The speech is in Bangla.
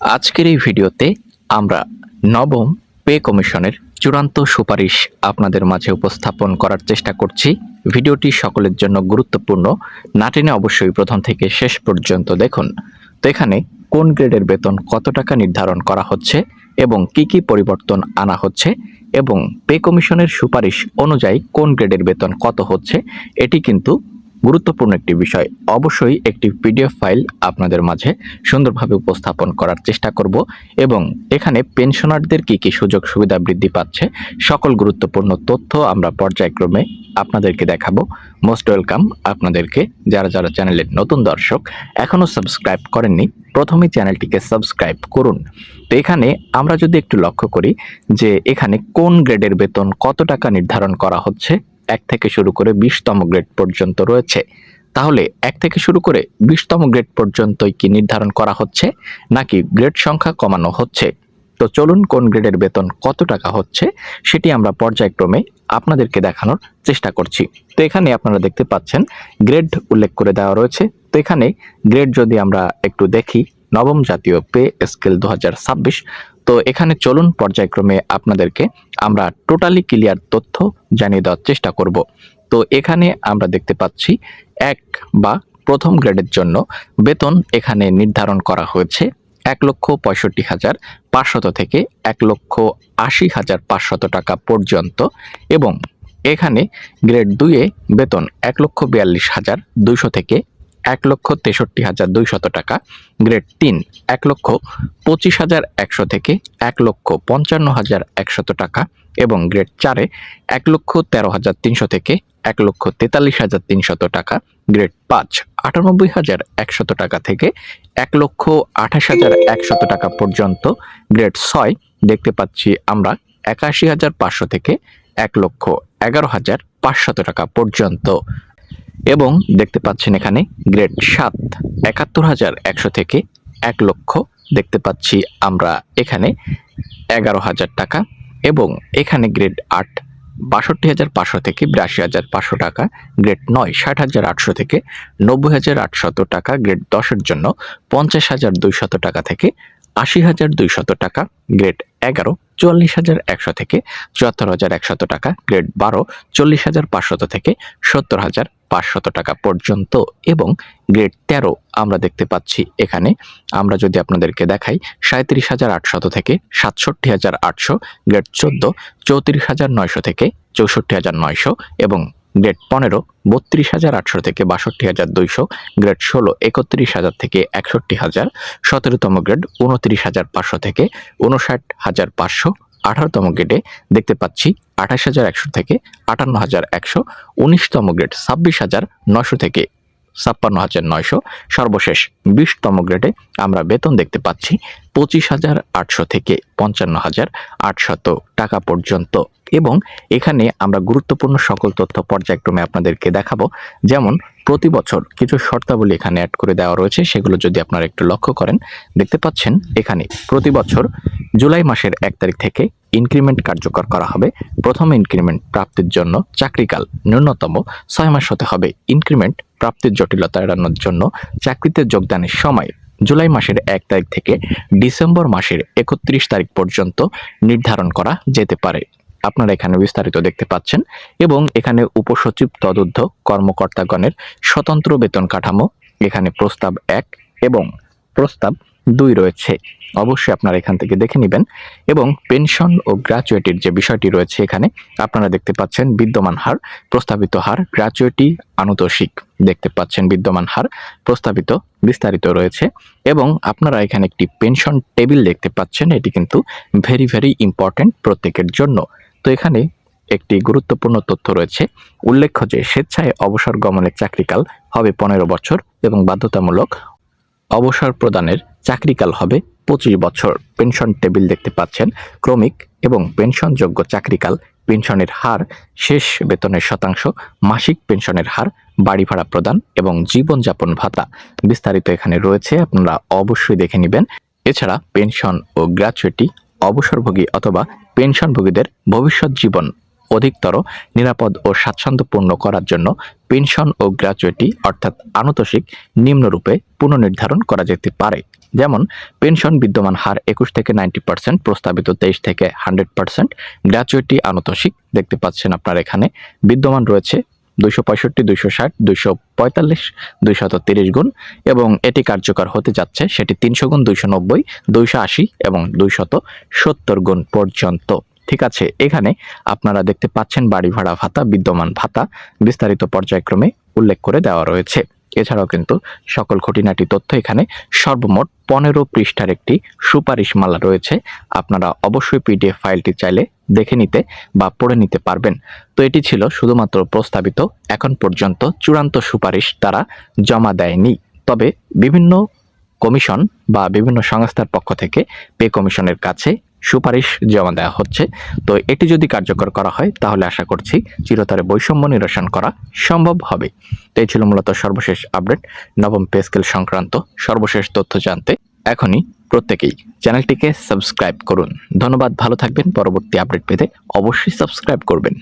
আজকের এই ভিডিওতে আমরা নবম পে কমিশনের চূড়ান্ত সুপারিশ আপনাদের মাঝে উপস্থাপন করার চেষ্টা করছি। ভিডিওটি সকলের জন্য গুরুত্বপূর্ণ, না টেনে অবশ্যই প্রথম থেকে শেষ পর্যন্ত দেখুন। তো এখানে কোন গ্রেডের বেতন কত টাকা নির্ধারণ করা হচ্ছে এবং কি কি পরিবর্তন আনা হচ্ছে এবং পে কমিশনের সুপারিশ অনুযায়ী কোন গ্রেডের বেতন কত হচ্ছে, এটি কিন্তু গুরুত্বপূর্ণ একটি বিষয়। অবশ্যই একটি পিডিএফ ফাইল আপনাদের মাঝে সুন্দরভাবে উপস্থাপন করার চেষ্টা করব এবং এখানে পেনশনারদের কি কি সুযোগ সুবিধা বৃদ্ধি পাচ্ছে সকল গুরুত্বপূর্ণ তথ্য আমরা পর্যায়ক্রমে আপনাদেরকে দেখাবো। মোস্ট ওয়েলকাম আপনাদেরকে। যারা যারা চ্যানেলের নতুন দর্শক এখনো সাবস্ক্রাইব করেননি, প্রথমেই চ্যানেলটিকে সাবস্ক্রাইব করুন। তো এখানে আমরা যদি একটু লক্ষ্য করি যে এখানে কোন গ্রেডের বেতন কত টাকা নির্ধারণ করা হচ্ছে, 1 থেকে শুরু করে 20তম গ্রেড পর্যন্ত রয়েছে। তাহলে 1 থেকে শুরু করে 20তম গ্রেড পর্যন্তই কি নির্ধারণ করা হচ্ছে নাকি গ্রেড সংখ্যা কমানো হচ্ছে? তো চলুন কোন গ্রেডের বেতন কত টাকা হচ্ছে সেটি আমরা পর্যায়ক্রমে আপনাদেরকে দেখানোর চেষ্টা করছি। তো এখানে আপনারা দেখতে পাচ্ছেন গ্রেড উল্লেখ করে দেওয়া রয়েছে। তো এখানে গ্রেড যদি আমরা একটু দেখি, নবম জাতীয় পে স্কেল 2026। তো এখানে চলুন পর্যায়ক্রমে আপনাদেরকে আমরা টোটালি ক্লিয়ার তথ্য জানিয়ে দেওয়ার চেষ্টা করব। তো এখানে আমরা দেখতে পাচ্ছি 1 বা প্রথম গ্রেডের জন্য বেতন এখানে নির্ধারণ করা হয়েছে 1,65,500 থেকে 1,80,500 টাকা পর্যন্ত এবং এখানে গ্রেড 2-এ বেতন 1,42,200 থেকে 1,63,200 টাকা, গ্রেড 3 1,25,100 থেকে 1,55,100 টাকা এবং গ্রেড 4-এ 1,13,300 থেকে 1,43,300 টাকা, গ্রেড 5 98,100 টাকা থেকে 1,28,100 টাকা পর্যন্ত, গ্রেড 6 দেখতে পাচ্ছি আমরা 81,500 থেকে 1,11,500 টাকা পর্যন্ত এবং দেখতে পাচ্ছেন এখানে গ্রেড 7 71,100 থেকে 1 লক্ষ দেখতে পাচ্ছি আমরা এখানে 11,000 টাকা এবং এখানে গ্রেড 8 62,500 থেকে 82,500 টাকা, গ্রেড 9 60,800 থেকে 90,800 টাকা, গ্রেড 10-এর জন্য 50,200 টাকা থেকে 80,200 টাকা, গ্রেড 11 44,100 থেকে 74,100 টাকা, গ্রেড 12 40,500 থেকে 70,500 টাকা পর্যন্ত এবং গ্রেড 13 আমরা দেখতে পাচ্ছি এখানে আমরা যদি আপনাদেরকে দেখাই 37,800 থেকে 67,800, গ্রেড 14 34,900 থেকে 64,900 এবং গ্রেড 15 32,800 থেকে 62,200, গ্রেড 16 31,000 থেকে 61,000, 17তম গ্রেড 29,500 থেকে 59,500, 18তম গ্রেডে দেখতে পাচ্ছি 28,100 থেকে 58,100, 19তম গ্রেড 26,900 থেকে 56,900, সর্বশেষ 20তম গ্রেডে আমরা বেতন দেখতে পাচ্ছি 25,800 থেকে 55,800 টাকা পর্যন্ত এবং এখানে আমরা গুরুত্বপূর্ণ সকল তথ্য পর্যায়ক্রমে আপনাদেরকে দেখাবো। যেমন প্রতি বছর কিছু শর্তাবলী এখানে অ্যাড করে দেওয়া রয়েছে, সেগুলো যদি আপনারা একটু লক্ষ্য করেন দেখতে পাচ্ছেন এখানে প্রতি বছর জুলাই মাসের 1 তারিখ থেকে ইনক্রিমেন্ট কার্যকর করা হবে। প্রথম ইনক্রিমেন্ট প্রাপ্তির জন্য চাকরিকাল ন্যূনতম 6 মাস হতে হবে। ইনক্রিমেন্ট প্রাপ্তির জটিলতা এড়ানোর জন্য চাকরিতে যোগদানের সময় জুলাই মাসের 1 তারিখ থেকে ডিসেম্বর মাসের 31 তারিখ পর্যন্ত নির্ধারণ করা যেতে পারে। আপনারা এখানে বিস্তারিত দেখতে পাচ্ছেন এবং এখানে উপসচিব তদূর্ধ্ব কর্মকর্তাগণের স্বতন্ত্র বেতন কাঠামো এখানে প্রস্তাব 1 এবং প্রস্তাব 2 রয়েছে। অবশ্যই আপনারা এখান থেকে দেখে নেবেন এবং পেনশন ও গ্র্যাচুইটির যে বিষয়টি রয়েছে এখানে আপনারা দেখতে পাচ্ছেন বিদ্যমান হার, প্রস্তাবিত হার, গ্র্যাচুইটি আনুতোষিক দেখতে পাচ্ছেন বিদ্যমান হার, প্রস্তাবিত বিস্তারিত রয়েছে এবং আপনারা এখানে একটি পেনশন টেবিল দেখতে পাচ্ছেন। এটি কিন্তু ভেরি ভেরি ইম্পর্টেন্ট প্রত্যেকের জন্য। তো এখানে একটি গুরুত্বপূর্ণ তথ্য রয়েছে, উল্লেখ্য যে স্বেচ্ছায় অবসর গমনের চাকরিকাল হবে 15 বছর এবং বাধ্যতামূলক অবসর প্রদানের চাকরিকাল হবে 25 বছর। পেনশন টেবিল দেখতে পাচ্ছেন ক্রমিক এবং পেনশনযোগ্য চাকরিকাল, পেনশনের হার, শেষ বেতনের শতাংশ, মাসিক পেনশনের হার, বাড়ি ভাড়া প্রদান এবং জীবনযাপন ভাতা বিস্তারিত এখানে রয়েছে, আপনারা অবশ্যই দেখে নেবেন। এছাড়া পেনশন ও গ্র্যাচুইটি অবসরভোগী অথবা পেনশনভোগীদের ভবিষ্যৎ জীবন অধিকতর নিরাপদ ও স্বাচ্ছন্দ্যপূর্ণ করার জন্য পেনশন ও গ্র্যাচুইটি অর্থাৎ আনুতোষিক নিম্নরূপে পুনর্নির্ধারণ করা যেতে পারে। যেমন পেনশন বিদ্যমান হার 21 থেকে 90%, প্রস্তাবিত 23 থেকে 100%। গ্র্যাচুইটি আনুতোষিক দেখতে পাচ্ছেন আপনার এখানে বিদ্যমান রয়েছে 265, 260, 245, 230 গুণ এবং এটি কার্যকর হতে যাচ্ছে সেটি 300 গুণ, 290, 280 এবং 270 গুণ পর্যন্ত। ঠিক আছে, এখানে আপনারা দেখতে পাচ্ছেন বাড়ি ভাড়া ভাতা, বিদ্যমান ভাতা বিস্তারিত পর্যায়ক্রমে উল্লেখ করে দেওয়া রয়েছে। এছাড়াও কিন্তু সকল খুঁটিনাটি তথ্য এখানে সর্বমোট 15 পৃষ্ঠার একটি সুপারিশমালা রয়েছে। আপনারা অবশ্যই পিডিএফ ফাইলটি চাইলে দেখে নিতে বা পড়ে নিতে পারবেন। তো এটি ছিল শুধুমাত্র প্রস্তাবিত, এখন পর্যন্ত চূড়ান্ত সুপারিশ তারা জমা দেয়নি। তবে বিভিন্ন কমিশন বা বিভিন্ন সংস্থার পক্ষ থেকে পে কমিশনের কাছে সুপারিশ জমা দেওয়া হচ্ছে। তো এটি যদি কার্যকর করা হয় তাহলে আশা করছি চিরতরে বৈষম্য নিরসন করা সম্ভব হবে। তো এই ছিল মূলত সর্বশেষ আপডেট। নবম পে স্কেল সংক্রান্ত সর্বশেষ তথ্য জানতে এখনই প্রত্যেকেই চ্যানেলটিকে সাবস্ক্রাইব করুন। ধন্যবাদ, ভালো থাকবেন। পরবর্তী আপডেট পেতে অবশ্যই সাবস্ক্রাইব করবেন।